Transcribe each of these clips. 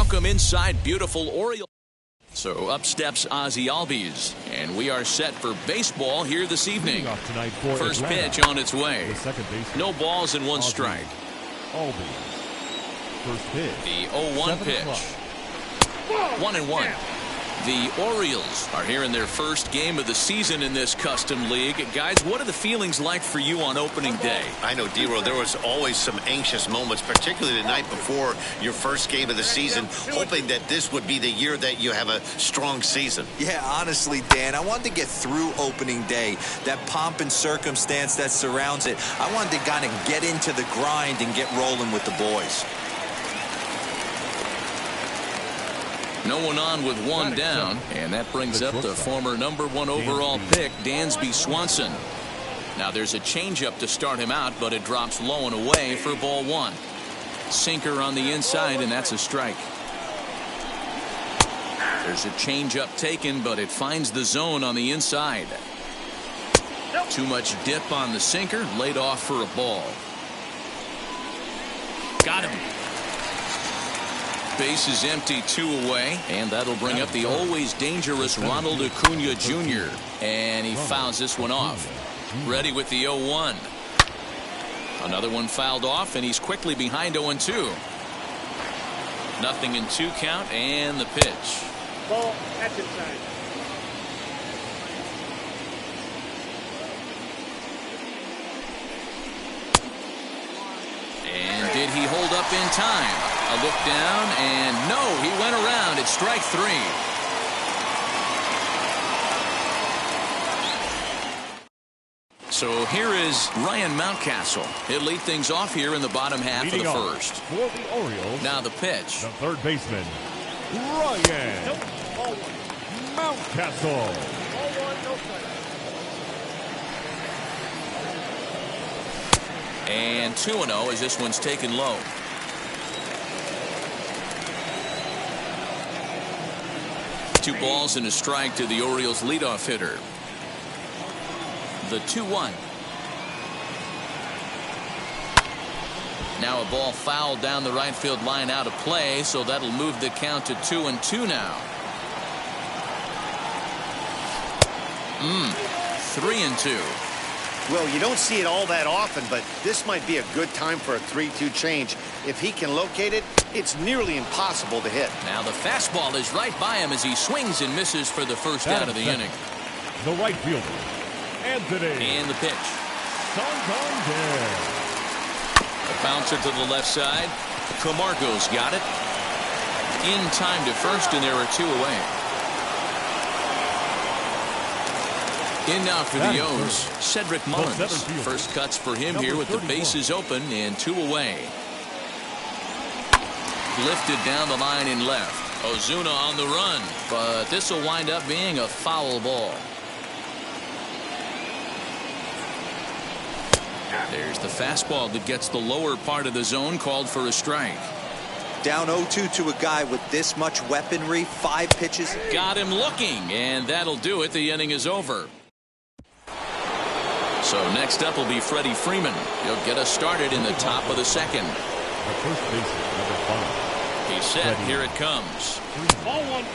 welcome inside beautiful Orioles. So up steps Ozzie Albies, and we are set for baseball here this evening. First pitch on its way. No balls and one strike. First pitch. The 0-1 pitch. 1-1. The Orioles are here in their first game of the season in this custom league. Guys, what are the feelings like for you on opening day? I know, D-Row, there was always some anxious moments, particularly the night before your first game of the season, hoping that this would be the year that you have a strong season. Yeah, honestly, Dan, I wanted to get through opening day. That pomp and circumstance that surrounds it, I wanted to kind of get into the grind and get rolling with the boys. No one on with one down, and that brings up the former #1 overall pick, Dansby Swanson. Now there's a changeup to start him out, but it drops low and away for ball one. Sinker on the inside, and that's a strike. There's a changeup taken, but it finds the zone on the inside. Too much dip on the sinker, laid off for a ball. Got him. Base is empty, 2 away, and that'll bring up the always dangerous Ronald Acuna Jr. And he fouls this one off. Ready with the 0-1. Another one fouled off, and he's quickly behind 0-2. Nothing in 2 count, and the pitch. Ball, that's inside. And did he hold up in time? A look down, and no, he went around. It's strike 3. So here is Ryan Mountcastle. He'll lead things off here in the bottom half of the first. For the Orioles, now the pitch. The third baseman, Ryan Mountcastle. And 2-0 as this one's taken low. Two balls and a strike to the Orioles leadoff hitter. The 2-1. Now a ball fouled down the right field line out of play, so that'll move the count to 2-2 now. 3-2. Well, you don't see it all that often, but this might be a good time for a 3-2 change. If he can locate it, it's nearly impossible to hit. Now the fastball is right by him as he swings and misses for the first out of the inning. The right fielder, Anthony. And the pitch. Santander. A bouncer to the left side. Camargo's got it. In time to first, and there are 2 away. In now for the O's, Cedric Mullins. First cuts for him here with the bases open and 2 away. Lifted down the line in left. Ozuna on the run, but this will wind up being a foul ball. There's the fastball that gets the lower part of the zone, called for a strike. Down 0-2 to a guy with this much weaponry, 5 pitches. Got him looking, and that'll do it. The inning is over. So next up will be Freddie Freeman. He'll get us started in the top of the second. The first baseman, #5. He's set. Here it comes. Ball 1.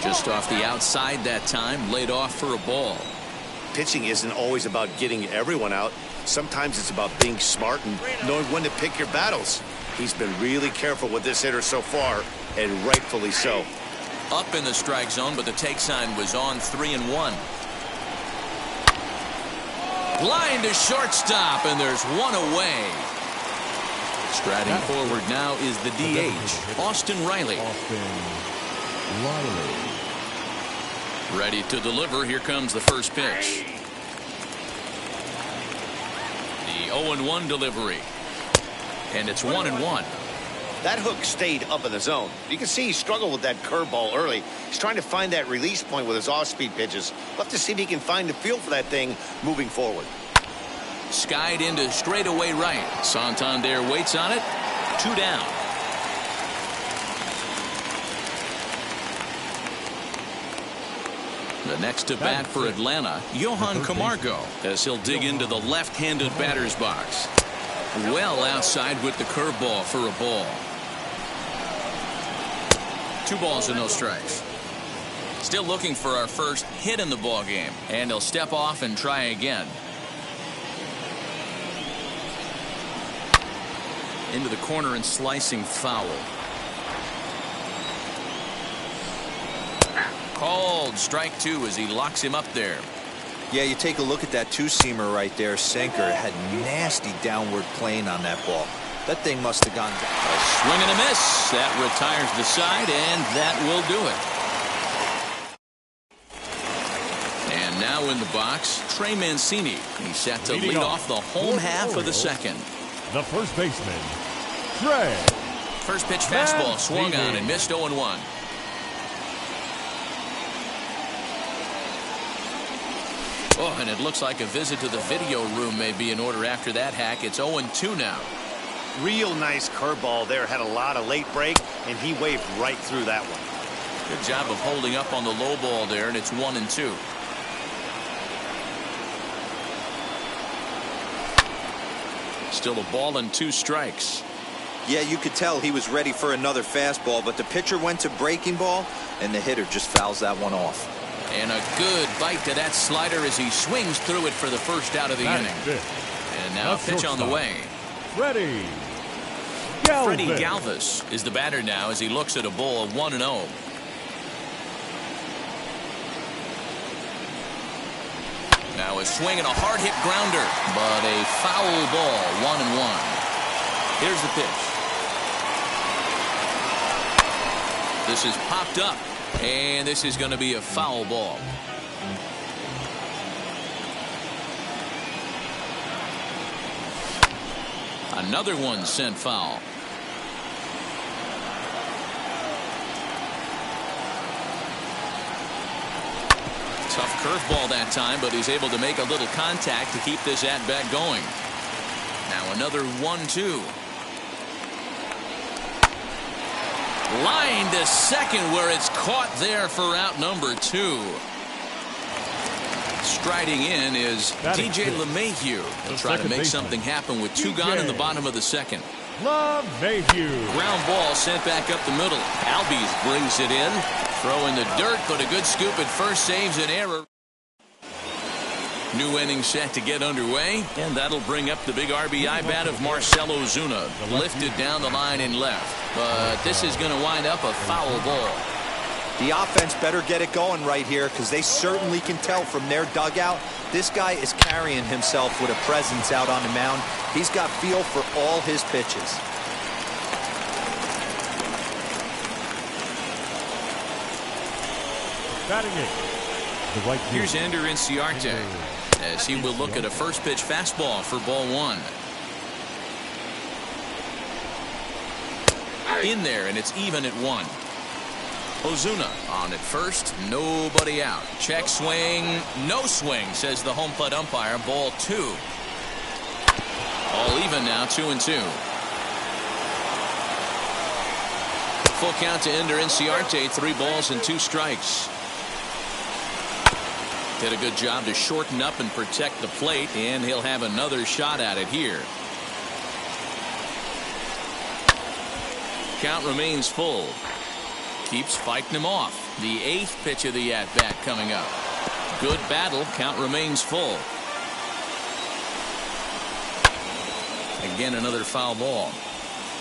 Just off the outside that time, laid off for a ball. Pitching isn't always about getting everyone out. Sometimes it's about being smart and knowing when to pick your battles. He's been really careful with this hitter so far, and rightfully so. Up in the strike zone, but the take sign was on. 3-1. Line to shortstop, and there's 1 away. Striding forward now is the DH, Austin Riley. Ready to deliver. Here comes the first pitch. The 0-1 delivery. And it's 1-1. That hook stayed up in the zone. You can see he struggled with that curveball early. He's trying to find that release point with his off-speed pitches. We'll have to see if he can find the feel for that thing moving forward. Skied into straightaway right. Santander waits on it. 2 down. The next to bat for Atlanta, Johan Camargo, as he'll dig into the left-handed batter's box. Well outside with the curveball for a ball. 2 balls and no strikes. Still looking for our first hit in the ball game, and he'll step off and try again. Into the corner and slicing foul. Called strike 2 as he locks him up there. Yeah, you take a look at that two-seamer right there. Sinker had nasty downward plane on that ball. That thing must have gone down. A swing and a miss. That retires the side, and that will do it. And now in the box, Trey Mancini. He's set to lead off the home half of the second. The first baseman, Trey. First pitch fastball swung on and missed 0-1. Oh, and it looks like a visit to the video room may be in order after that hack. It's 0-2 now. Real nice curveball there. Had a lot of late break, and he waved right through that one. Good job of holding up on the low ball there, and it's 1-2. Still a ball and 2 strikes. Yeah, you could tell he was ready for another fastball, but the pitcher went to breaking ball, and the hitter just fouls that one off. And a good bite to that slider as he swings through it for the first out of the inning. And now a pitch on the way. Freddie Galvis is the batter now as he looks at a ball of 1-0. Now a swing and a hard hit grounder, but a foul ball. 1-1. Here's the pitch. This is popped up, and this is going to be a foul ball. Another one sent foul. Tough curveball that time, but he's able to make a little contact to keep this at-bat going. Now another 1-2. Line to second where it's caught there for out number 2. Striding in is DJ LeMahieu. He'll try to make something happen with 2 gone in the bottom of the second. LeMahieu. Ground ball sent back up the middle. Albies brings it in. Throw in the dirt, but a good scoop at first saves an error. New inning set to get underway, and that'll bring up the big RBI bat of Marcell Ozuna. Lifted down the line and left, but this is going to wind up a foul ball. The offense better get it going right here, because they certainly can tell from their dugout this guy is carrying himself with a presence out on the mound. He's got feel for all his pitches. Batting it. The right Here's Ender Inciarte as he will look at a first pitch fastball for ball 1. In there, and it's even at 1. Ozuna on at first, nobody out. Check swing, no swing, says the home plate umpire. Ball 2. All even now, 2-2. Full count to Ender Inciarte, 3 balls and 2 strikes. Did a good job to shorten up and protect the plate, and he'll have another shot at it here. Count remains full. Keeps fighting him off. The 8th pitch of the at-bat coming up. Good battle. Count remains full. Again, another foul ball.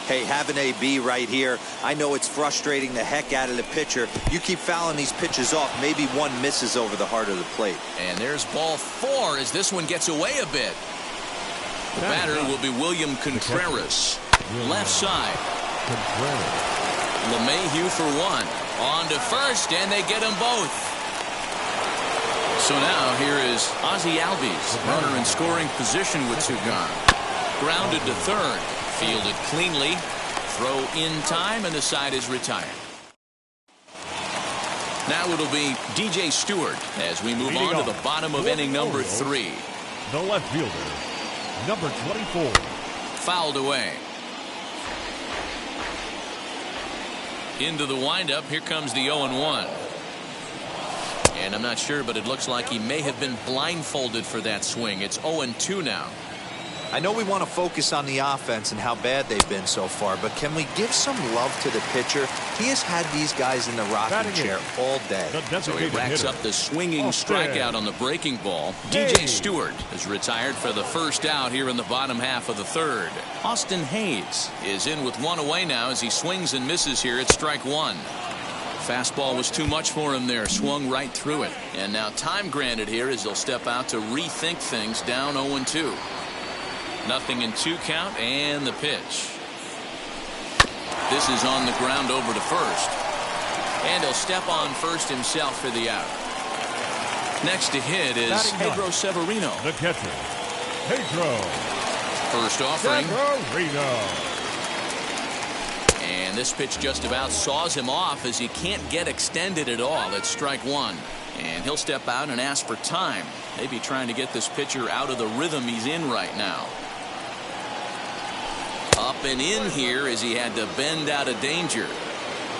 Hey, have an AB right here. I know it's frustrating the heck out of the pitcher. You keep fouling these pitches off, maybe one misses over the heart of the plate. And there's ball 4 as this one gets away a bit. The batter will be William Contreras. Left side. LeMahieu for 1. On to first, and they get them both. So now here is Ozzy Albies, runner in scoring position with 2 gone. Grounded to third. Fielded cleanly. Throw in time, and the side is retired. Now it'll be DJ Stewart as we move on to the bottom of inning number 3. The left fielder, number 24. Fouled away. Into the windup. Here comes the 0-1. And I'm not sure, but it looks like he may have been blindfolded for that swing. It's 0-2 now. I know we want to focus on the offense and how bad they've been so far, but can we give some love to the pitcher? He has had these guys in the rocking chair all day. So he racks up the swinging strikeout on the breaking ball. DJ Stewart is retired for the first out here in the bottom half of the third. Austin Hayes is in with one away now as he swings and misses here at strike one. Fastball was too much for him there, swung right through it. And now time granted here as he'll step out to rethink things, down 0-2. Nothing in 2 count, and the pitch. This is on the ground over to first. And he'll step on first himself for the out. Next to hit is Pedro Severino. The catcher, Pedro. First offering. Severino. And this pitch just about saws him off as he can't get extended at all at strike one. And he'll step out and ask for time. Maybe trying to get this pitcher out of the rhythm he's in right now. Up and in here as he had to bend out of danger.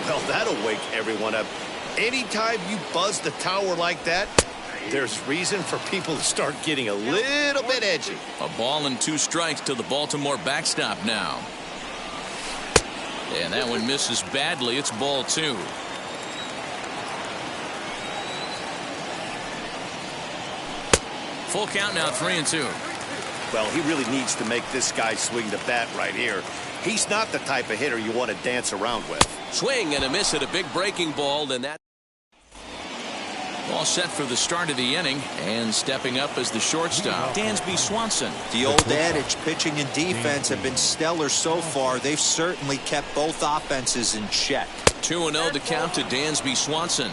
Well, that'll wake everyone up. Anytime you buzz the tower like that, there's reason for people to start getting a little bit edgy. A ball and 2 strikes to the Baltimore backstop now. And that one misses badly. It's ball 2. Full count now, 3-2. Well, he really needs to make this guy swing the bat right here. He's not the type of hitter you want to dance around with. Swing and a miss at a big breaking ball. Then that all set for the start of the inning. And stepping up as the shortstop, Dansby Swanson. The old adage, pitching and defense have been stellar so far. They've certainly kept both offenses in check. 2-0 the count to Dansby Swanson.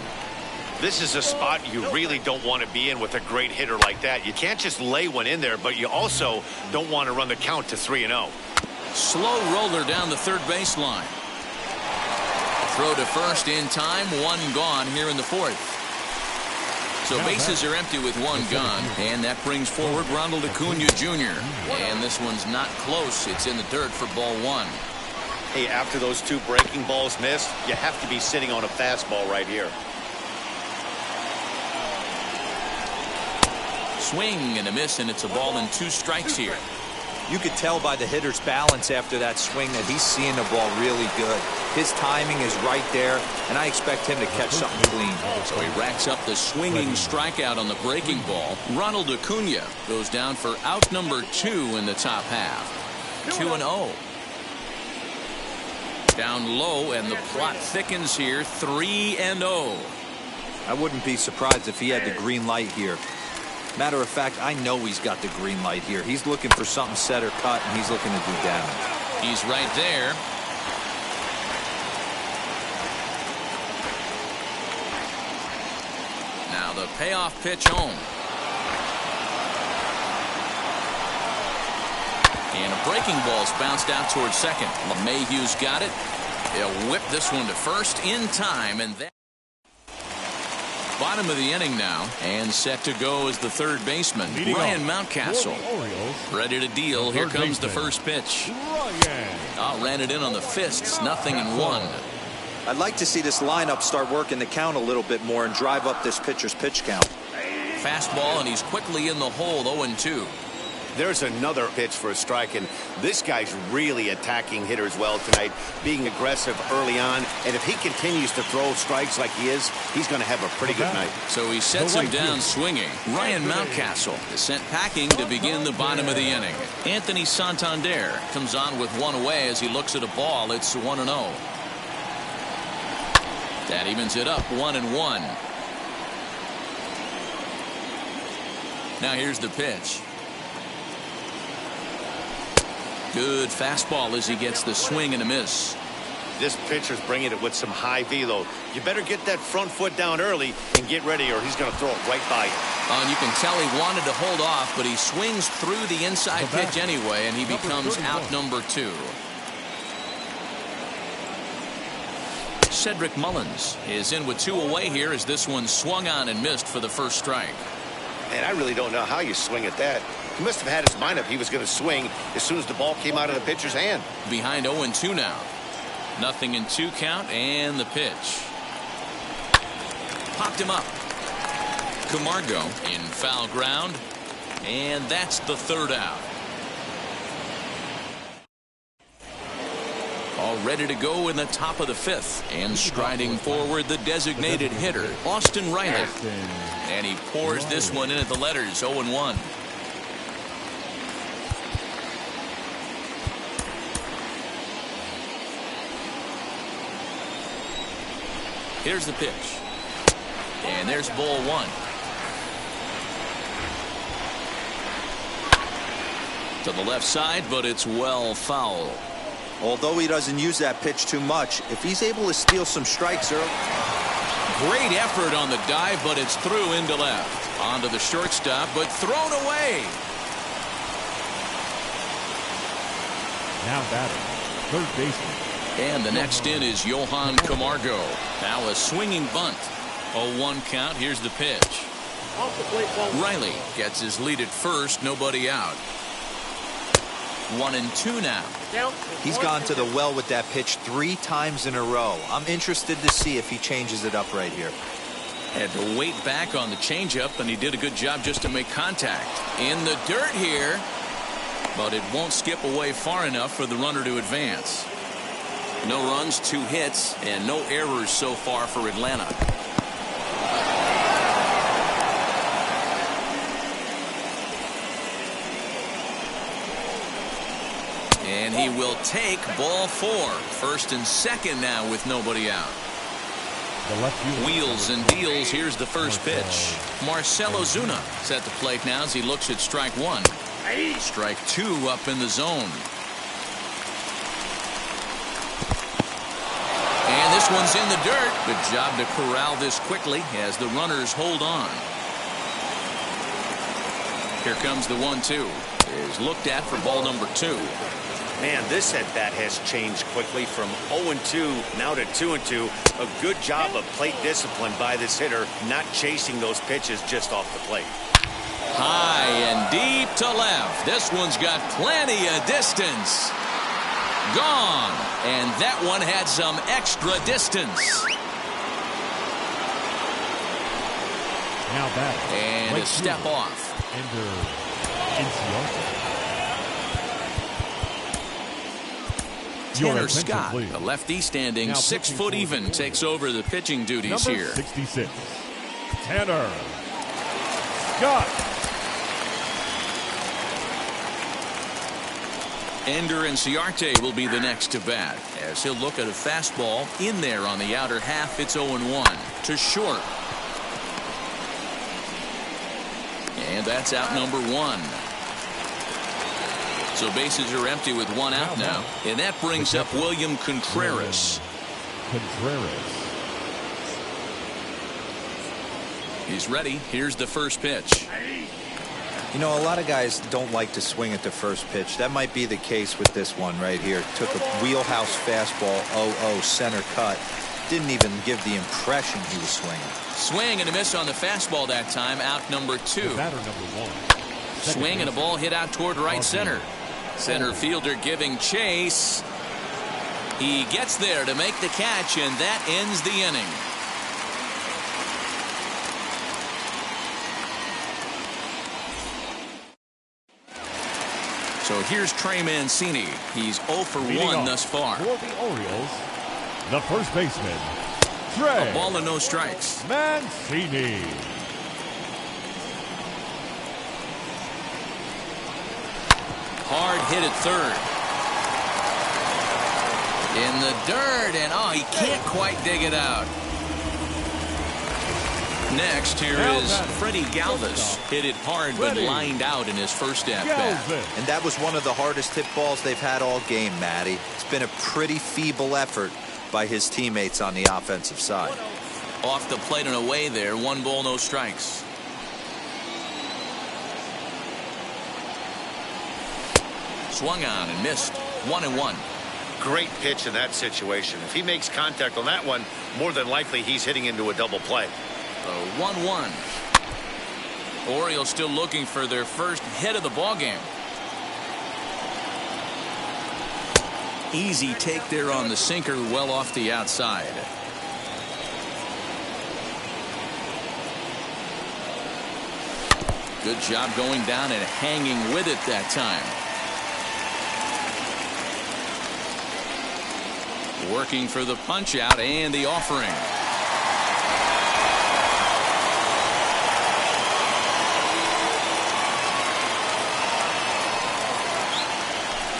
This is a spot you really don't want to be in with a great hitter like that. You can't just lay one in there, but you also don't want to run the count to 3-0. Slow roller down the third baseline. Throw to first in time. 1 gone here in the 4th. So bases are empty with 1 gone, and that brings forward Ronald Acuna Jr. And this one's not close. It's in the dirt for ball 1. Hey, after those 2 breaking balls missed, you have to be sitting on a fastball right here. Swing and a miss, and it's a ball and 2 strikes here. You could tell by the hitter's balance after that swing that he's seeing the ball really good. His timing is right there, and I expect him to catch something clean. So he racks up the swinging strikeout on the breaking ball. Ronald Acuna goes down for out number 2 in the top half. 2-0. Down low, and the plot thickens here. 3-0. I wouldn't be surprised if he had the green light here. Matter of fact, I know he's got the green light here. He's looking for something set or cut, and he's looking to do damage. He's right there. Now the payoff pitch home. And a breaking ball's bounced out towards second. LeMahieu's got it. He'll whip this one to first in time, and that. Bottom of the inning now, and set to go as the third baseman, Ryan Mountcastle. Ready to deal. Here comes the first pitch. Ran it in on the fists. 0-1. I'd like to see this lineup start working the count a little bit more and drive up this pitcher's pitch count. Fastball, and he's quickly in the hole. 0-2. There's another pitch for a strike, and this guy's really attacking hitters well tonight, being aggressive early on. And if he continues to throw strikes like he is, he's going to have a pretty good night. So he sets him down swinging. Ryan Mountcastle is sent packing to begin the bottom of the inning. Anthony Santander comes on with 1 away as he looks at a ball. It's 1-0. That evens it up 1-1. Now here's the pitch. Good fastball as he gets the swing and a miss. This pitcher's bringing it with some high velo. You better get that front foot down early and get ready, or he's going to throw it right by you. And you can tell he wanted to hold off, but he swings through the inside pitch anyway, and he becomes out number 2. Cedric Mullins is in with 2 away here as this one swung on and missed for the first strike. And I really don't know how you swing at that. He must have had his mind up he was going to swing as soon as the ball came out of the pitcher's hand. Behind 0-2 now. 0-2 count, and the pitch. Popped him up. Camargo in foul ground, and that's the third out. all ready to go in the top of the 5th. And striding forward, the designated hitter, Austin Riley. And he pours this one in at the letters, 0-1. Here's the pitch. And there's ball 1. To the left side, but it's well foul. Although he doesn't use that pitch too much, if he's able to steal some strikes early. Great effort on the dive, but it's through into left. Onto the shortstop, but thrown away. Now batting, third baseman. And the next in is Johan Camargo. Now a swinging bunt. 0-1 count. Here's the pitch. Off the plate, ball. Riley gets his lead at first. Nobody out. 1-2 now. He's gone to the well with that pitch 3 times in a row. I'm interested to see if he changes it up right here. Had to wait back on the changeup, and he did a good job just to make contact. In the dirt here, but it won't skip away far enough for the runner to advance. No runs, 2 hits, and no errors so far for Atlanta. And he will take ball 4. First and second now with nobody out. Wheels and deals. Here's the first pitch. Marcell Ozuna is at the plate now as he looks at strike 1. Strike 2 up in the zone. And this one's in the dirt. Good job to corral this quickly as the runners hold on. Here comes the 1-2. Is looked at for ball number 2. Man, this at bat has changed quickly from 0-2 now to 2-2. A good job of plate discipline by this hitter, not chasing those pitches just off the plate. High and deep to left. This one's got plenty of distance. Gone. And that one had some extra distance. Now back. And a step off. Tanner Scott, please. a lefty standing 6 foot even, takes over the pitching duties Number here. 66, Tanner Scott. Ender Inciarte will be the next to bat as he'll look at a fastball in there on the outer half. It's 0-1 to short. And that's out number 1. So bases are empty with 1 out now. And that brings up William Contreras. He's ready. Here's the first pitch. You know, a lot of guys don't like to swing at the first pitch. That might be the case with this one right here. Took a wheelhouse fastball, 0-0 center cut. Didn't even give the impression he was swinging. Swing and a miss on the fastball that time. Out number 2. Batter number 1. Swing and a ball hit out toward right center. Center fielder giving chase. He gets there to make the catch, and that ends the inning. So here's Trey Mancini. He's 0 for 1 thus far. For the Orioles, the first baseman, Trey. A ball and no strikes. Mancini. Hard hit at third. In the dirt, and oh, he can't quite dig it out. Next, here is Freddie Galvis. Hit it hard, but lined out in his first at-bat. And that was one of the hardest hit balls they've had all game, Matty. It's been a pretty feeble effort by his teammates on the offensive side. Off the plate and away there. 1 ball, no strikes. Swung on and missed. 1-1. Great pitch in that situation. If he makes contact on that one, more than likely he's hitting into a double play. 1-1. Orioles still looking for their first hit of the ballgame. Easy take there on the sinker, well off the outside. Good job going down and hanging with it that time. Working for the punch out and the offering.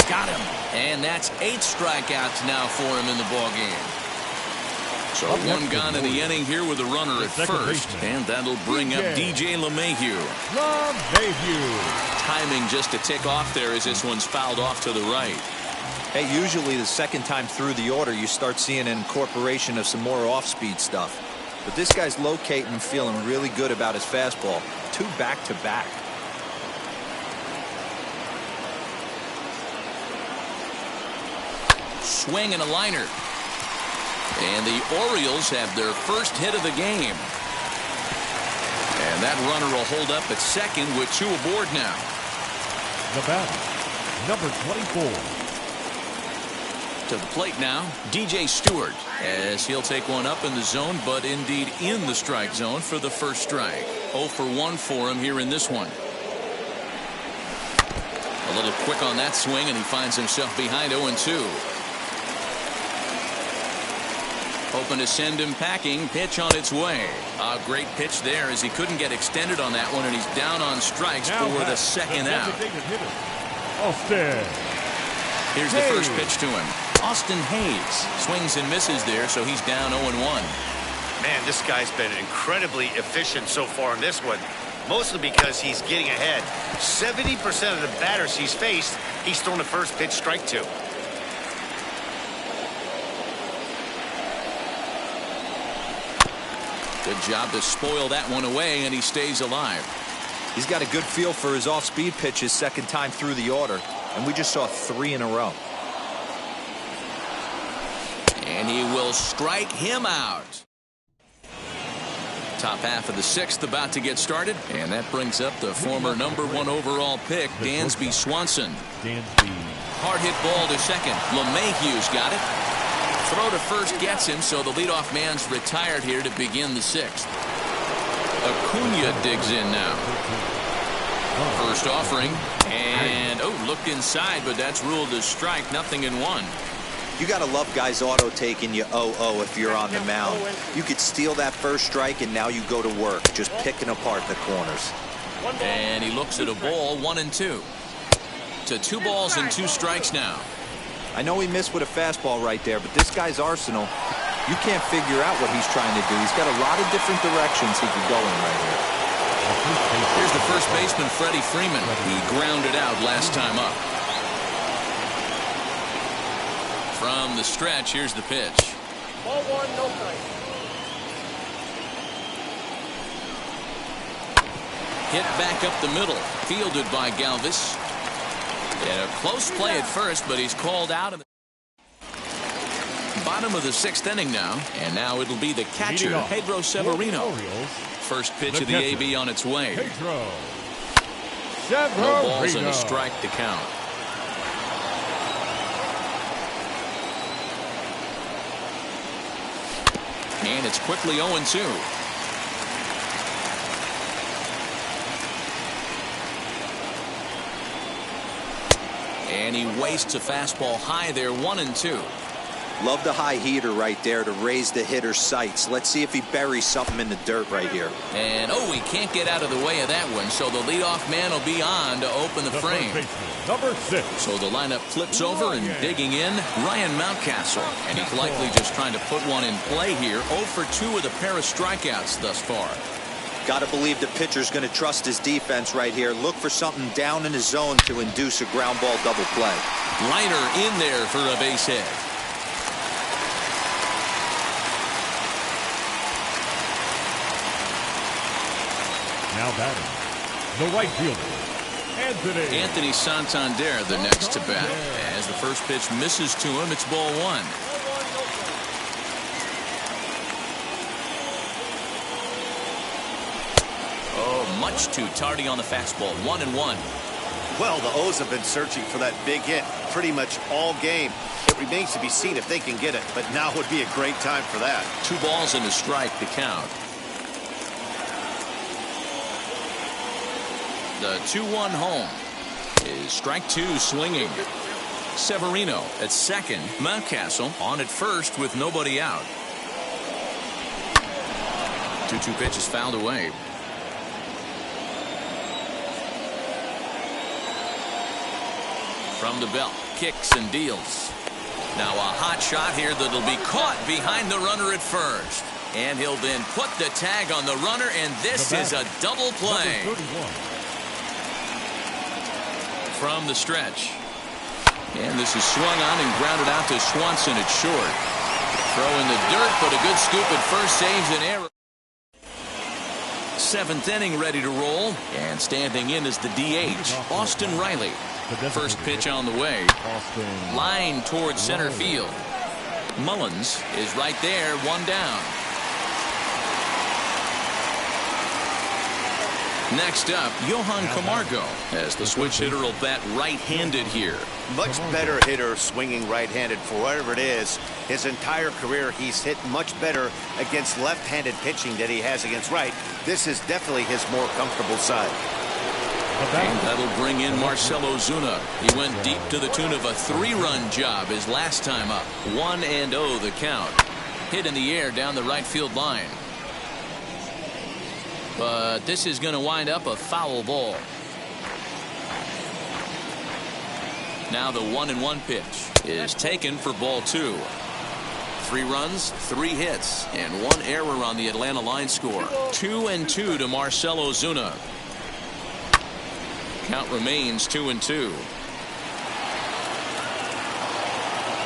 Got him. And that's 8 strikeouts now for him in the ball game. So one gone in the inning here with a runner at first, and that'll bring up DJ LeMahieu. Timing just a tick off there as this one's fouled off to the right. Hey, usually the second time through the order you start seeing an incorporation of some more off-speed stuff. But this guy's locating and feeling really good about his fastball. 2 back-to-back. Swing and a liner. And the Orioles have their first hit of the game. And that runner will hold up at second with 2 aboard now. The batter, number 24. To the plate now, DJ Stewart, as he'll take one up in the zone, but indeed in the strike zone for the first strike. 0 for 1 for him here in this one. A little quick on that swing, and he finds himself behind 0-2. Hoping to send him packing. Pitch on its way. A great pitch there as he couldn't get extended on that one, and he's down on strikes for the second out. Here's the first pitch to him. Austin Hayes swings and misses there, so he's down 0-1. Man, this guy's been incredibly efficient so far in this one, mostly because he's getting ahead. 70% of the batters he's faced, he's thrown the first pitch strike to. Good job to spoil that one away, and he stays alive. He's got a good feel for his off-speed pitches second time through the order, and we just saw 3 in a row. And he will strike him out. Top half of the 6th about to get started, and that brings up the former number 1 overall pick, Dansby Swanson. Hard hit ball to second. LeMahieu's got it. Throw to first gets him, so the leadoff man's retired here to begin the 6th. Acuna digs in now. First offering, and looked inside, but that's ruled a strike. 0-1. You got to love guys auto taking you 0-0 if you're on the mound. You could steal that first strike, and now you go to work, just picking apart the corners. And he looks at a ball, 1-2. To 2 balls and 2 strikes now. I know he missed with a fastball right there, but this guy's arsenal, you can't figure out what he's trying to do. He's got a lot of different directions he could go in right here. Here's the first baseman, Freddie Freeman. He grounded out last time up. From the stretch, here's the pitch. Ball 1, no strike. Hit back up the middle, fielded by Galvis. And a close play at first, but he's called out in the bottom of the 6th inning now. And now it'll be the catcher, Pedro Severino. First pitch of the AB on its way. No balls and a strike to count. And it's quickly 0-2. And he wastes a fastball high there, 1-2. Love the high heater right there to raise the hitter's sights. Let's see if he buries something in the dirt right here. And he can't get out of the way of that one, so the leadoff man will be on to open the frame. Number 6. So the lineup flips over, and digging in, Ryan Mountcastle. And he's likely just trying to put one in play here. 0 for 2 with a pair of strikeouts thus far. Got to believe the pitcher's going to trust his defense right here. Look for something down in his zone to induce a ground ball double play. Liner in there for a base hit. Now batting, the right fielder, Anthony Santander, the next to bat. As the first pitch misses to him, it's ball 1. Much too tardy on the fastball. 1-1. Well, the O's have been searching for that big hit pretty much all game. It remains to be seen if they can get it, but now would be a great time for that. 2 balls and a strike to count. The 2-1 home is strike 2 swinging. Severino at second. Mountcastle on at first with nobody out. 2-2 pitch is fouled away. From the belt, kicks and deals. Now a hot shot here that'll be caught behind the runner at first. And he'll then put the tag on the runner, and this is a double play. From the stretch. And this is swung on and grounded out to Swanson at short. Throw in the dirt, but a good scoop at first saves an error. 7th inning ready to roll. And standing in is the DH, Austin Riley. First pitch on the way. Line towards center field. Mullins is right there, one down. Next up, Johan Camargo, as the switch hitter will bat right-handed here. Much better hitter swinging right-handed for whatever it is. His entire career, he's hit much better against left-handed pitching than he has against right. This is definitely his more comfortable side. And that'll bring in Marcell Ozuna. He went deep to the tune of a 3-run job his last time up. 1-0 the count. Hit in the air down the right field line. But this is going to wind up a foul ball. Now the 1-1 pitch is taken for ball 2. 3 runs, 3 hits, and 1 error on the Atlanta line score. 2-2 to Marcell Ozuna. Count remains 2-2.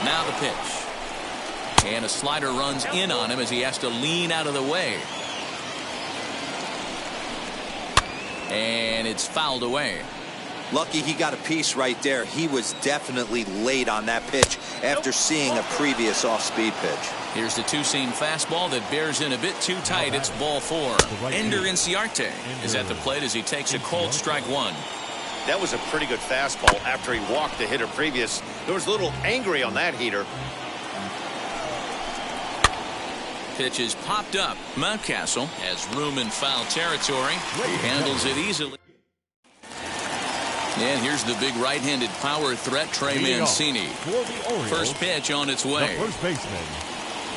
Now the pitch. And a slider runs in on him as he has to lean out of the way. And it's fouled away. Lucky he got a piece right there. He was definitely late on that pitch after seeing a previous off-speed pitch. Here's the 2-seam fastball that bears in a bit too tight. It's ball 4. Ender Inciarte is at the plate as he takes a cold strike 1. That was a pretty good fastball after he walked the hitter previous. There was a little angry on that heater. Pitch is popped up. Mountcastle has room in foul territory. He handles it easily. And here's the big right-handed power threat, Trey Mancini. First pitch on its way. First baseman,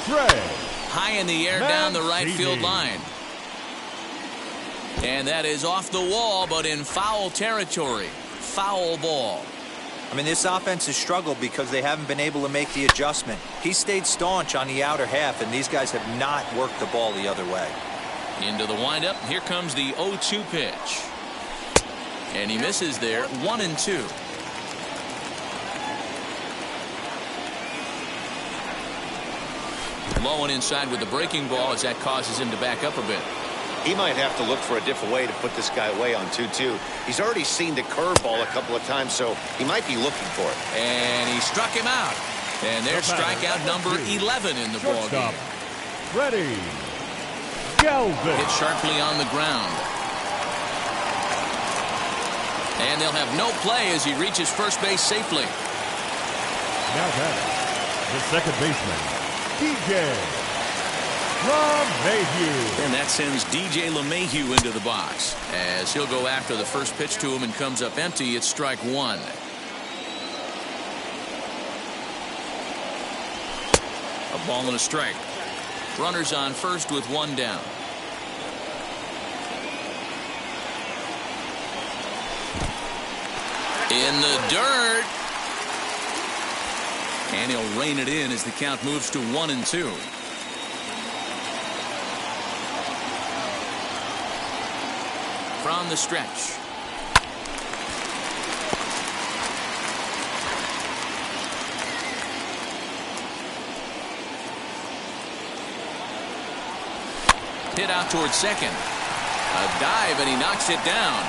Trey. High in the air down the right field line. And that is off the wall, but in foul territory. Foul ball. I mean, this offense has struggled because they haven't been able to make the adjustment. He stayed staunch on the outer half, and these guys have not worked the ball the other way. Into the windup. Here comes the 0-2 pitch. And he misses there. 1-2. Low and inside with the breaking ball as that causes him to back up a bit. He might have to look for a different way to put this guy away on 2-2. He's already seen the curveball a couple of times, so he might be looking for it. And he struck him out. And there's strikeout number 11 in the ballgame. Ready. Galvin. Hit sharply on the ground. And they'll have no play as he reaches first base safely. Now that the second baseman, DJ LeMahieu. And that sends DJ LeMahieu into the box as he'll go after the first pitch to him and comes up empty. It's strike 1. A ball and a strike. Runners on first with 1 down. In the dirt. And he'll rein it in as the count moves to 1-2. From the stretch. Hit out towards second. A dive and he knocks it down.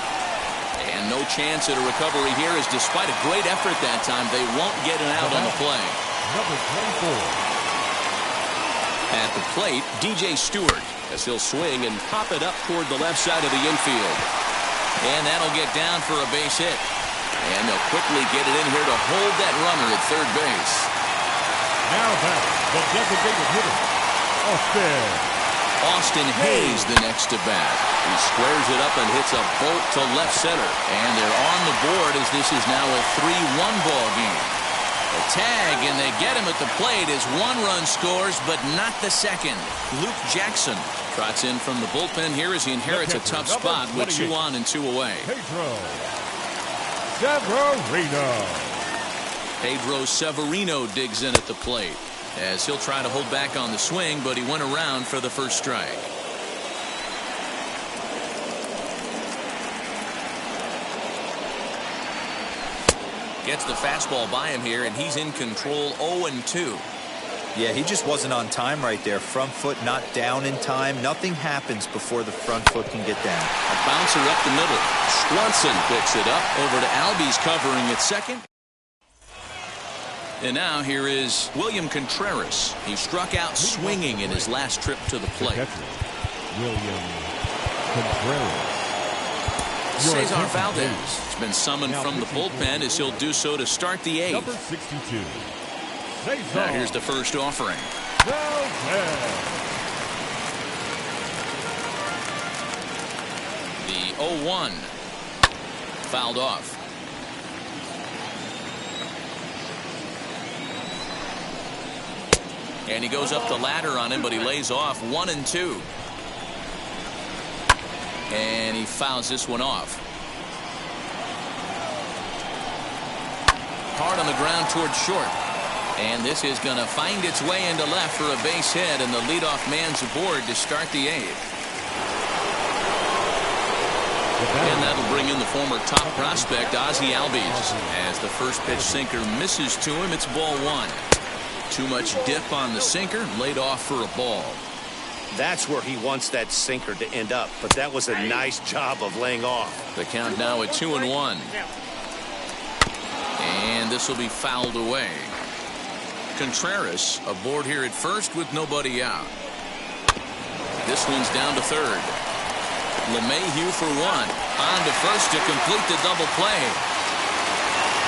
And no chance at a recovery here as despite a great effort that time, they won't get an out on the play. Number 24. At the plate, DJ Stewart as he'll swing and pop it up toward the left side of the infield. And that'll get down for a base hit. And they'll quickly get it in here to hold that runner at third base. Now back the designated hitter, Austin Hayes the next to bat. He squares it up and hits a bolt to left center. And they're on the board as this is now a 3-1 ball game. The tag, and they get him at the plate as one run scores, but not the second. Luke Jackson trots in from the bullpen here as he inherits a tough spot with 2 on and 2 away. Pedro Severino digs in at the plate as he'll try to hold back on the swing, but he went around for the first strike. Gets the fastball by him here, and he's in control. 0-2. Yeah, he just wasn't on time right there. Front foot not down in time. Nothing happens before the front foot can get down. A bouncer up the middle. Swanson picks it up over to Albies covering at second. And now here is William Contreras. He struck out swinging in his last trip to the plate. William Contreras. Cesar Valdez has been summoned from the bullpen as he'll do so to start the 8th. Number 62. Now here's the first offering. The 0-1. Fouled off. And he goes up the ladder on him, but he lays off. 1-2. And he fouls this one off. Hard on the ground towards short. And this is going to find its way into left for a base hit, and the leadoff man's aboard to start the 8th. And that'll bring in the former top prospect, Ozzie Albies. As the first pitch sinker misses to him, it's ball 1. Too much dip on the sinker, laid off for a ball. That's where he wants that sinker to end up, but that was a nice job of laying off. The count now at 2-1. And this will be fouled away. Contreras aboard here at first with nobody out. This one's down to third. LeMahieu for 1. On to first to complete the double play.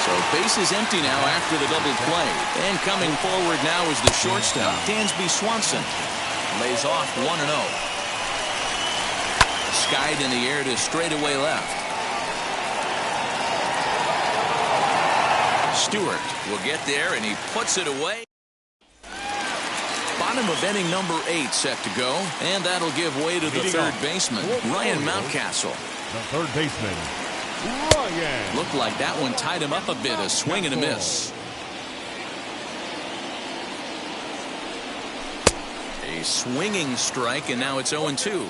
So base is empty now after the double play. And coming forward now is the shortstop, Dansby Swanson. Lays off 1-0. Skied in the air to straightaway left. Stewart will get there, and he puts it away. Bottom of inning number 8 set to go, and that'll give way to the third baseman, Ryan Mountcastle. The third baseman, Ryan. Looked like that one tied him up a bit, a swing and a miss. A swinging strike, and now it's 0-2.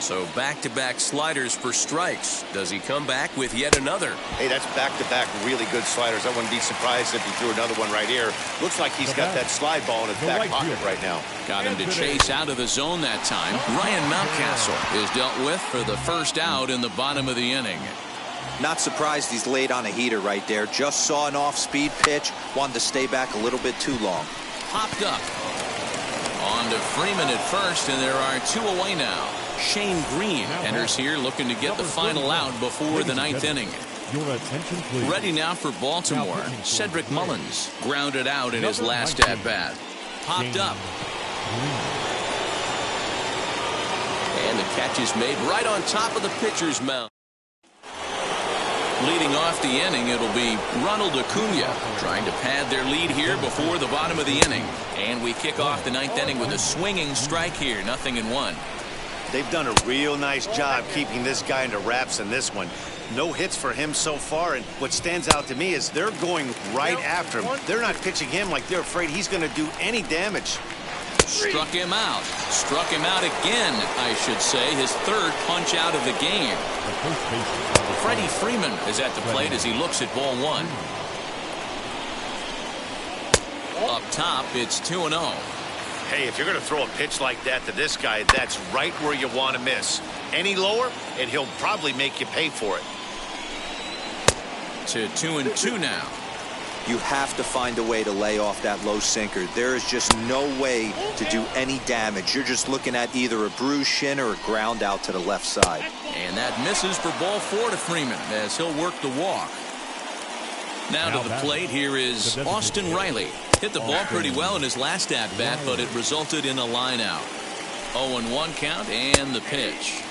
So back-to-back sliders for strikes. Does he come back with yet another? Hey, that's back-to-back really good sliders. I wouldn't be surprised if he threw another one right here. Looks like he's got that slide ball in his back pocket right now. Got him to chase out of the zone that time. Ryan Mountcastle is dealt with for the first out in the bottom of the inning. Not surprised he's laid on a heater right there. Just saw an off-speed pitch. Wanted to stay back a little bit too long. Popped up. On to Freeman at first, and there are 2 away now. Shane Green enters here looking to get the final out before the 9th inning. Ready now for Baltimore. Cedric Mullins grounded out in his last at-bat. Popped up. And the catch is made right on top of the pitcher's mound. Leading off the inning, it'll be Ronald Acuna trying to pad their lead here before the bottom of the inning. And we kick off the 9th inning with a swinging strike here, 0-1. They've done a real nice job keeping this guy into wraps in this one. No hits for him so far, and what stands out to me is they're going right after him. They're not pitching him like they're afraid he's going to do any damage. Struck him out. Struck him out again, I should say. His third punch out of the game. Freddie Freeman is at the plate as he looks at ball 1. Up top, it's 2-0. Hey, if you're going to throw a pitch like that to this guy, that's right where you want to miss. Any lower, and he'll probably make you pay for it. To 2-2 now. You have to find a way to lay off that low sinker. There is just no way to do any damage. You're just looking at either a bruised shin or a ground out to the left side. And that misses for ball 4 to Freeman as he'll work the walk. Now to the plate, here is Austin Riley. Hit the ball pretty well in his last at-bat, but it resulted in a line out. 0-1 count, and the pitch.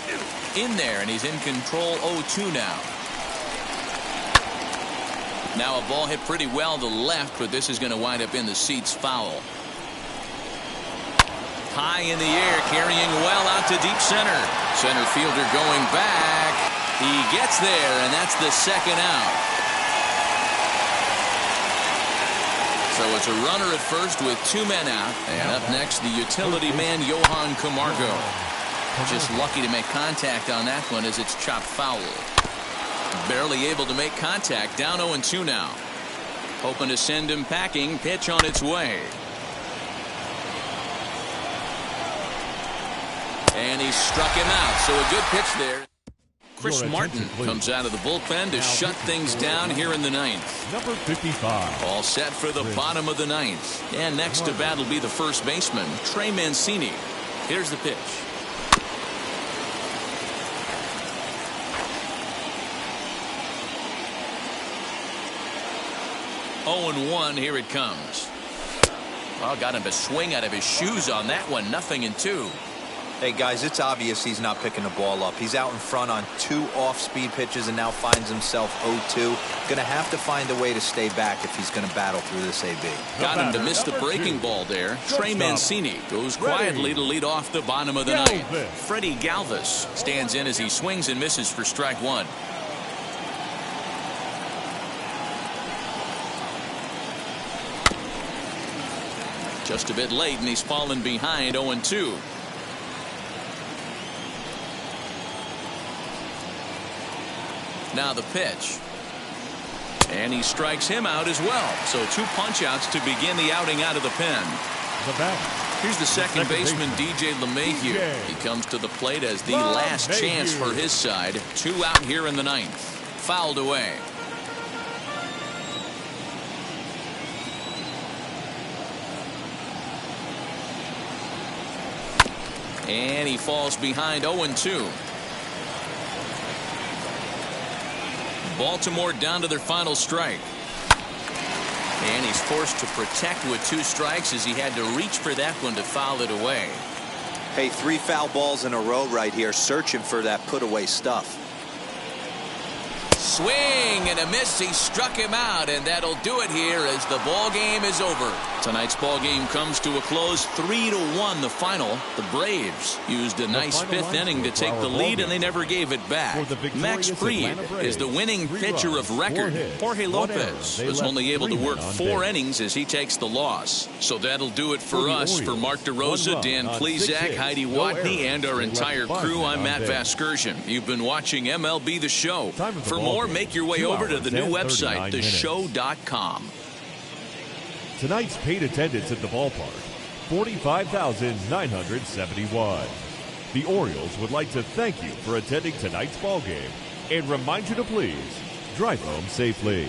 In there, and he's in control. 0-2 now. Now a ball hit pretty well to left, but this is going to wind up in the seats foul. High in the air, carrying well out to deep center. Center fielder going back. He gets there, and that's the second out. So it's a runner at first with 2 men out. And up next, the utility man, Johan Camargo. Just lucky to make contact on that one as it's chopped foul. Barely able to make contact. Down 0-2 now. Hoping to send him packing. Pitch on its way. And he struck him out. So a good pitch there. Chris Martin comes out of the bullpen to shut things down here in the 9th. Number 55. All set for the bottom of the 9th. And next to bat will be the first baseman, Trey Mancini. Here's the pitch. Oh, 0-1. Here it comes. Well, got him to swing out of his shoes on that one. 0-2. Hey, guys, it's obvious he's not picking the ball up. He's out in front on 2 off-speed pitches and now finds himself 0-2. Going to have to find a way to stay back if he's going to battle through this AB. Got him to miss the breaking ball there. Trey Mancini goes quietly to lead off the bottom of the 9th. Freddie Galvis stands in as he swings and misses for strike 1. Just a bit late, and he's fallen behind 0-2. Now the pitch. And he strikes him out as well. So 2 punch-outs to begin the outing out of the pen. Here's the second baseman, DJ LeMahieu. He comes to the plate as the last chance for his side. 2 out here in the 9th. Fouled away. And he falls behind 0-2. Baltimore down to their final strike. And he's forced to protect with 2 strikes as he had to reach for that one to foul it away. Hey, 3 foul balls in a row right here, searching for that put-away stuff. Swing and a miss. He struck him out, and that'll do it here as the ball game is over. Tonight's ball game comes to a close. 3-1 the final. The Braves used a nice 5th inning to take the lead, and they never gave it back. Max Fried is the winning pitcher of record. Jorge Lopez was only able to work 4 innings as he takes the loss. So that'll do it for us. For Mark DeRosa, Dan Plesac, Heidi Watney, and our entire crew, I'm Matt Vasgersian. You've been watching MLB The Show. For more, make your way over to the new website, theshow.com. Tonight's paid attendance at the ballpark, 45,971. The Orioles would like to thank you for attending tonight's ball game and remind you to please drive home safely.